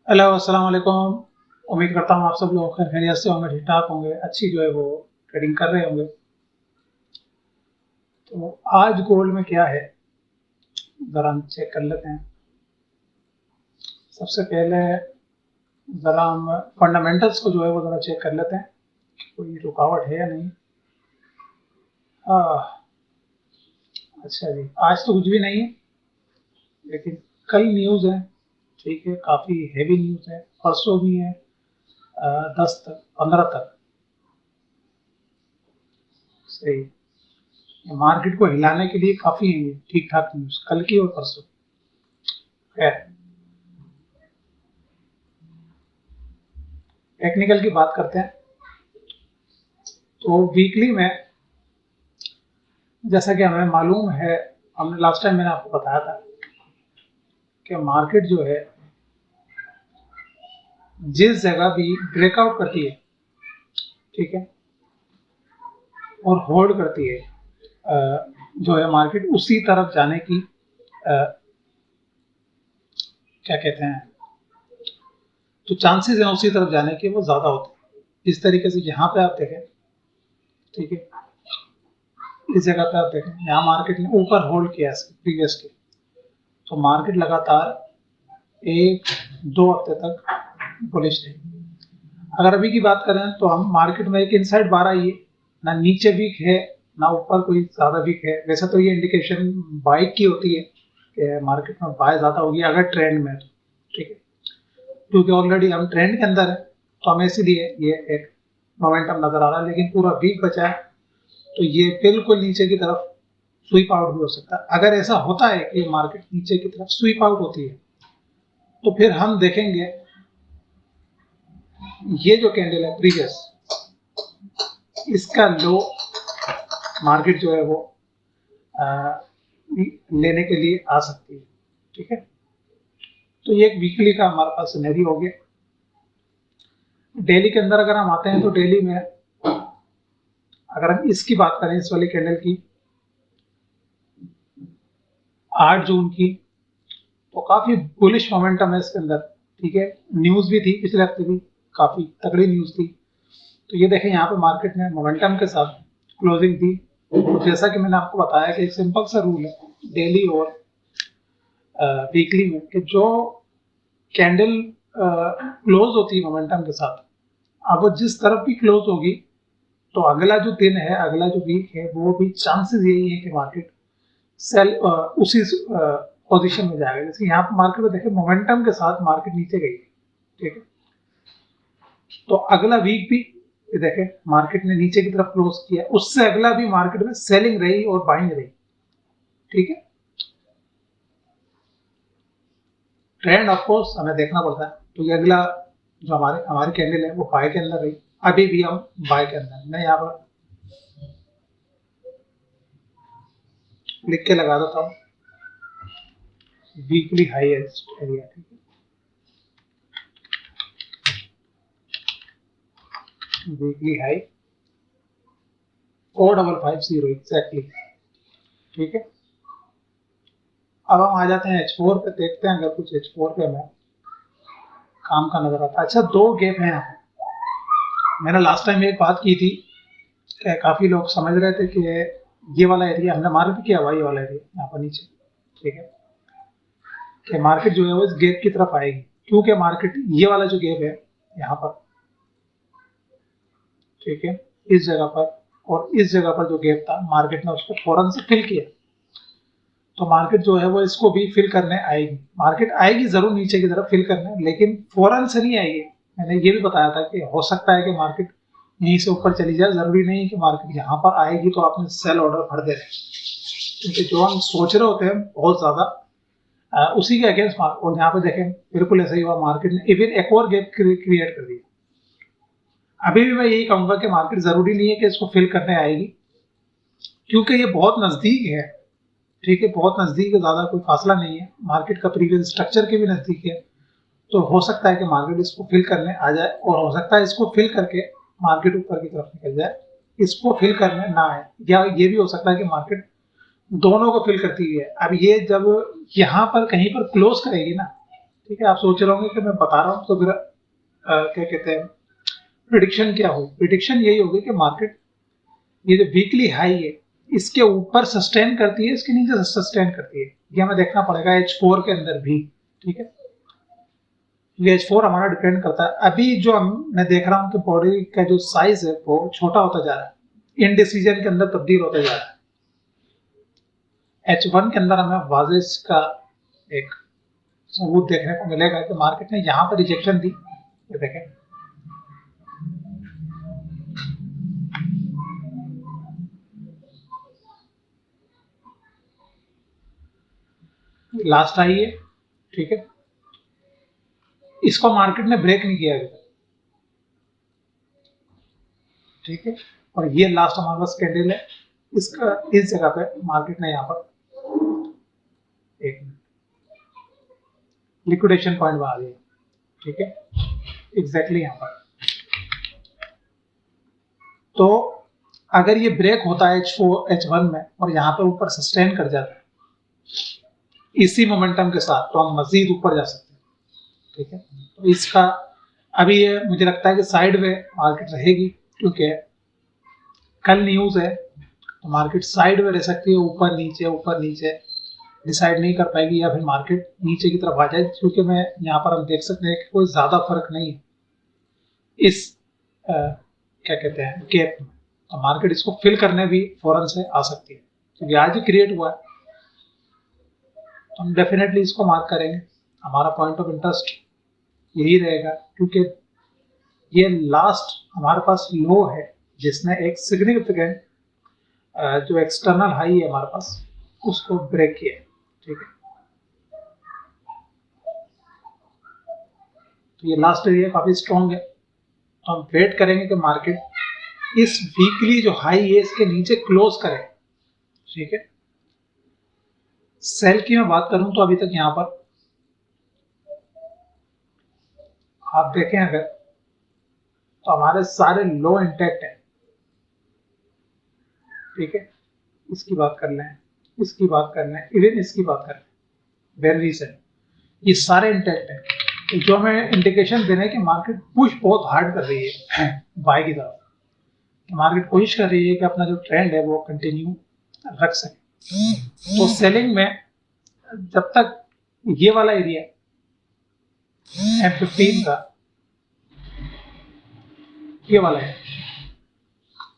Hello, अस्सलाम वालेकुम। उम्मीद करता हूँ आप सब लोग खैर खैरियत से होंगे, ठीक ठाक होंगे, अच्छी जो है वो ट्रेडिंग कर रहे होंगे। तो आज गोल्ड में क्या है, ज़रा हम चेक कर लेते हैं। सबसे पहले ज़रा हम फंडामेंटल्स को जो है वो ज़रा चेक कर लेते हैं, कोई रुकावट है या नहीं। हाँ, अच्छा जी, आज तो कुछ भी नहीं है, लेकिन कल न्यूज़ है। ठीक है, काफ़ी हैवी न्यूज़ है। परसों भी है, 10 तक 15 तक। सही। मार्केट को हिलाने के लिए काफ़ी ठीक ठाक न्यूज़ कल की और परसों। खैर, टेक्निकल की बात करते हैं। तो वीकली में जैसा कि हमें मालूम है, हमने लास्ट टाइम मैंने आपको बताया था कि मार्केट जो है जिस जगह भी ब्रेकआउट करती है, ठीक है, और होल्ड करती है, जो है मार्केट उसी तरफ जाने की क्या कहते हैं, जो चांसेस हैं उसी तरफ जाने के वो ज़्यादा होते हैं। इस तरीके से यहाँ पे आप देखें, ठीक है, इस जगह पे आप देखें, यहाँ मार्केट ने ऊपर होल्ड किया प्रीवियस के, तो मार्केट लगातार 1-2 हफ्ते तक बुलिश रही। अगर अभी की बात करें तो हम मार्केट में एक इनसाइड बार आई है, ना नीचे वीक है ना ऊपर कोई ज़्यादा वीक है। वैसे तो ये इंडिकेशन बाई की होती है कि मार्केट में बाय ज़्यादा होगी अगर ट्रेंड में, तो ठीक है, क्योंकि ऑलरेडी हम ट्रेंड के अंदर है, तो हमें इसीलिए ये एक मोमेंटम नज़र आ रहा है। लेकिन पूरा वीक बचा है, तो ये बिल्कुल नीचे की तरफ स्वीप आउट भी हो सकता है। अगर ऐसा होता है कि मार्केट नीचे की तरफ स्वीप आउट होती है, तो फिर हम देखेंगे ये जो कैंडल है प्रीवियस, इसका लो मार्केट जो है वो आ, लेने के लिए आ सकती है। ठीक है, तो ये एक वीकली का हमारे पास सिनेरियो हो गया। डेली के अंदर अगर हम आते हैं तो डेली में अगर हम इसकी बात करें, इस वाली कैंडल की 8 जून की, तो काफी बुलिश मोमेंटम है इसके अंदर। ठीक है, न्यूज भी थी पिछले हफ्ते भी, काफी तगड़ी न्यूज थी। तो ये देखें, यहाँ पे मार्केट ने मोमेंटम के साथ क्लोजिंग दी। तो जैसा कि मैंने आपको बताया कि एक सिंपल सा रूल है डेली और वीकली में, कि जो कैंडल क्लोज होती है मोमेंटम के साथ, अब वो जिस तरफ भी क्लोज होगी, तो अगला जो दिन है, अगला जो वीक है, वो भी चांसेस यही है कि मार्केट सेल उसी पोजीशन में जाएगा। जैसे यहाँ पर मार्केट में देखें, मोमेंटम के साथ मार्केट नीचे गई, ठीक है, तो अगला वीक भी ये देखें मार्केट ने नीचे की तरफ क्लोज किया, उससे अगला भी मार्केट में सेलिंग रही और बाइंग रही। ठीक है, ट्रेंड ऑफ कोर्स हमें देखना पड़ता है। तो ये अगला जो हमारे हमारी कैंडल है वो बाय के अंदर रही, अभी भी हम बाय के अंदर। मैं यहाँ पर लिख के लगा देता हूँ, वीकली हाईएस्ट एरिया। ठीक है, वीकली हाई 4550 एग्जैक्टली। ठीक है, अब हम आ जाते हैं H4 पे, देखते हैं अगर कुछ H4 पे हमें काम का नजर आता है। अच्छा, दो गैप हैं यहाँ पे। मैंने लास्ट टाइम एक बात की थी कि काफी लोग समझ रहे थे कि ये वाला एरिया, हमने मार्क भी किया हुआ ये वाला एरिया यहाँ पर नीचे, ठीक है, कि मार्केट जो है वो इस गैप की तरफ आएगी, क्योंकि मार्केट ये वाला जो गैप है यहाँ पर, ठीक है, इस जगह पर और इस जगह पर जो गैप था, मार्केट ने उसको फौरन से फिल किया। तो मार्केट जो है वो इसको भी फिल करने आएगी। मार्केट आएगी जरूर नीचे की तरफ फिल करने, लेकिन फौरन से नहीं आएगी। मैंने ये भी बताया था कि हो सकता है कि मार्केट यहीं से ऊपर चली जाए, जरूरी नहीं कि मार्केट यहाँ पर आएगी तो आपने सेल ऑर्डर भर दे रहे, क्योंकि जो हम सोच रहे होते हैं बहुत ज्यादा उसी के अगेंस्ट मार्केट, और यहाँ पे देखें बिल्कुल ऐसा ही हुआ, मार्केट ने इवन एक और गैप क्रिएट कर दिया। अभी भी मैं यही कहूंगा कि मार्केट जरूरी नहीं है कि इसको फिल करने आएगी, क्योंकि ये बहुत नजदीक है। ठीक है, बहुत नजदीक है, ज्यादा कोई फासला नहीं है, मार्केट का प्रीवियस स्ट्रक्चर के भी नजदीक है। तो हो सकता है कि मार्केट इसको फिल करने आ जाए, और हो सकता है इसको फिल करके मार्केट ऊपर की तरफ निकल जाए, इसको फिल करने ना आए। या ये भी हो सकता है कि मार्केट दोनों को फिल करती हुई है। अब ये जब यहाँ पर कहीं पर क्लोज करेगी ना, ठीक है, आप सोच रहे होंगे कि मैं बता रहा हूँ तो फिर क्या कहते हैं प्रिडिक्शन क्या हो। प्रिडिक्शन यही होगी कि मार्केट ये जो वीकली हाई है इसके ऊपर सस्टेन करती है, इसके नीचे सस्टेन करती है, ये हमें देखना पड़ेगा H4 के अंदर भी। ठीक है, ये H4 हमारा डिपेंड करता है। अभी जो मैं देख रहा हूँ कि बॉडी का जो साइज है वो छोटा होता जा रहा है, इनडिसीजन के अंदर तब्दील होता जा रहा है। H1 के अंदर हमें वाजिश का एक सबूत देखने को मिलेगा कि मार्केट ने यहाँ पर रिजेक्शन दी। ये देखें, लास्ट आई है। ठीक है, इसको मार्केट ने ब्रेक नहीं किया अभी तक। ठीक है, और ये लास्ट हमारे पास कैंडल है, इसका इस जगह पे मार्केट ने यहाँ पर एक लिक्विडेशन पॉइंट बना दिया। ठीक है, एग्जैक्टली यहाँ पर। तो अगर ये ब्रेक होता है H4 H1 में और यहाँ पर ऊपर सस्टेन कर जाता है इसी मोमेंटम के साथ, तो हम मजीद ऊपर जा सकते हैं। ठीक है, तो इसका अभी ये मुझे लगता है कि साइड में मार्केट रहेगी, क्योंकि कल न्यूज है तो मार्केट साइड में रह सकती है, ऊपर नीचे डिसाइड नहीं कर पाएगी, या फिर मार्केट नीचे की तरफ आ जाए। क्योंकि मैं यहाँ पर हम देख सकते हैं कि कोई ज्यादा फर्क नहीं है इस क्या कहते हैं गैप में, तो मार्केट इसको फिल करने भी फौरन से आ सकती है, क्योंकि आज ही क्रिएट हुआ है। तो हम डेफिनेटली इसको मार्क करेंगे, हमारा पॉइंट ऑफ इंटरेस्ट यही रहेगा, क्योंकि ये लास्ट हमारे पास लो है जिसने एक सिग्निफिकेंट जो एक्सटर्नल हाई है हमारे पास उसको ब्रेक किया। ठीक है, तो ये लास्ट एरिया काफी स्ट्रॉन्ग है, तो हम वेट करेंगे कि मार्केट इस वीकली जो हाई है इसके नीचे क्लोज करे। ठीक है, सेल की मैं बात करूं तो अभी तक यहां पर आप देखें अगर, तो हमारे सारे लो इंटैक्ट हैं। ठीक है, इसकी बात कर लें, इसकी बात कर लें, इवन इसकी बात कर लें, वेरी रिसेंट, ये सारे इंटैक्ट हैं। तो जो हमें इंडिकेशन दे रहे हैं कि मार्केट पुश बहुत हार्ड कर रही है बाय की तरफ, मार्केट कोशिश कर रही है कि अपना जो ट्रेंड है वो कंटिन्यू रख सके। तो सेलिंग में जब तक ये वाला एरिया M15 का ये वाला है,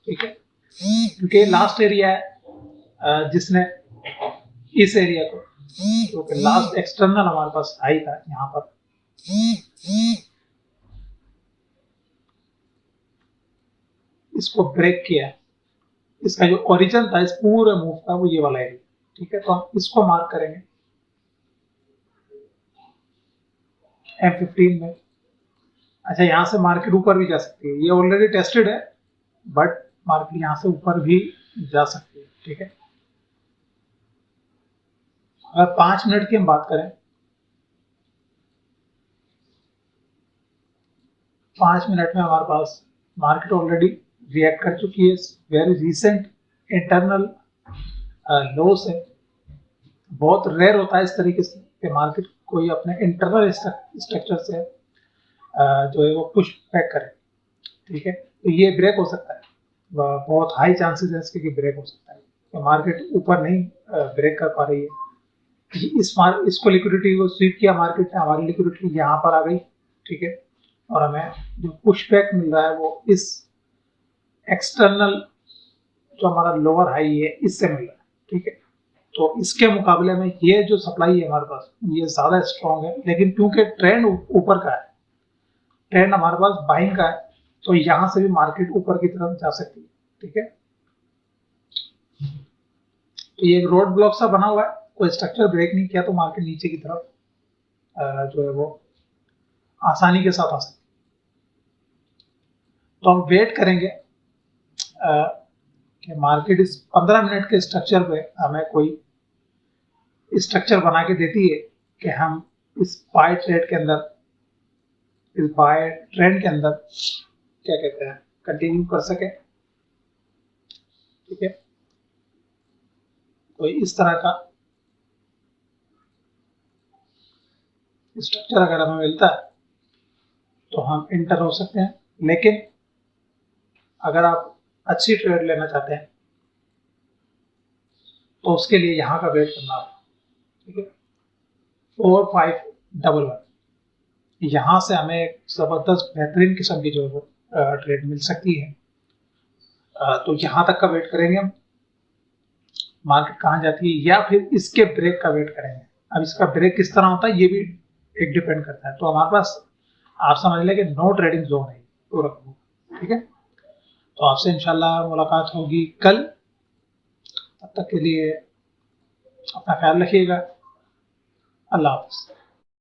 ठीक है, क्योंकि लास्ट एरिया है जिसने इस एरिया को, क्योंकि लास्ट एक्सटर्नल हमारे पास हाई था यहाँ पर, इसको ब्रेक किया, इसका जो ओरिजिन था इस पूरे मूव का वो ये वाला एरिया। ठीक है, तो हम इसको मार्क करेंगे M15 में। अच्छा, यहाँ से मार्केट ऊपर भी जा सकती है, ये ऑलरेडी टेस्टेड है, बट मार्केट यहाँ से ऊपर भी जा सकती है। ठीक है, अगर 5 मिनट की हम बात करें, 5 मिनट में हमारे पास मार्केट ऑलरेडी रिएक्ट कर चुकी है वेरी रिसेंट इंटरनल लो से। बहुत रेयर होता है इस तरीके से कि मार्केट कोई अपने इंटरनल स्ट्रक्चर से जो है वो पुश बैक करे। ठीक है, तो ये ब्रेक हो सकता है, बहुत हाई चांसेस है इसके कि ब्रेक हो सकता है, कि मार्केट ऊपर नहीं ब्रेक कर पा रही है। इसको लिक्विडिटी को स्वीप किया मार्केट ने, हमारी लिक्विडिटी यहाँ पर आ गई। ठीक है, और हमें जो पुश बैक मिल रहा है वो इस एक्सटर्नल जो हमारा लोअर हाई है इससे मिल रहा है। ठीक है, तो इसके मुकाबले में ये जो सप्लाई है हमारे पास ये ज्यादा स्ट्रॉन्ग है, लेकिन क्योंकि ट्रेंड ऊपर का है, ट्रेंड हमारे पास बाइंग का है, तो यहाँ से भी मार्केट ऊपर की तरफ जा सकती है। ठीक है, तो ये एक रोड ब्लॉक सा बना हुआ है, कोई स्ट्रक्चर ब्रेक नहीं किया तो मार्केट नीचे की तरफ जो है वो आसानी के साथ आ सकती है। तो हम वेट करेंगे कि मार्केट इस 15 मिनट के स्ट्रक्चर पे हमें कोई स्ट्रक्चर बना के देती है कि हम इस बाय ट्रेड के अंदर, इस बाय ट्रेंड के अंदर क्या कहते हैं कंटिन्यू कर सके। ठीक है, तो इस तरह का स्ट्रक्चर अगर हमें मिलता है तो हम इंटर हो सकते हैं। लेकिन अगर आप अच्छी ट्रेड लेना चाहते हैं तो उसके लिए यहाँ का वेट करना होगा, ठीक है। 4511 यहाँ से हमें एक जबरदस्त बेहतरीन किस्म की जो है ट्रेड मिल सकती है। तो यहाँ तक का वेट करेंगे हम, मार्केट कहाँ जाती है, या फिर इसके ब्रेक का वेट करेंगे। अब इसका ब्रेक किस तरह होता है ये भी एक डिपेंड करता है। तो हमारे पास आप समझ लें कि नो ट्रेडिंग जोन है पूरा, ठीक है। तो आपसे इंशाल्लाह मुलाकात होगी कल। तब तक के लिए अपना ख्याल रखिएगा। अल्लाह हाफ़िज़।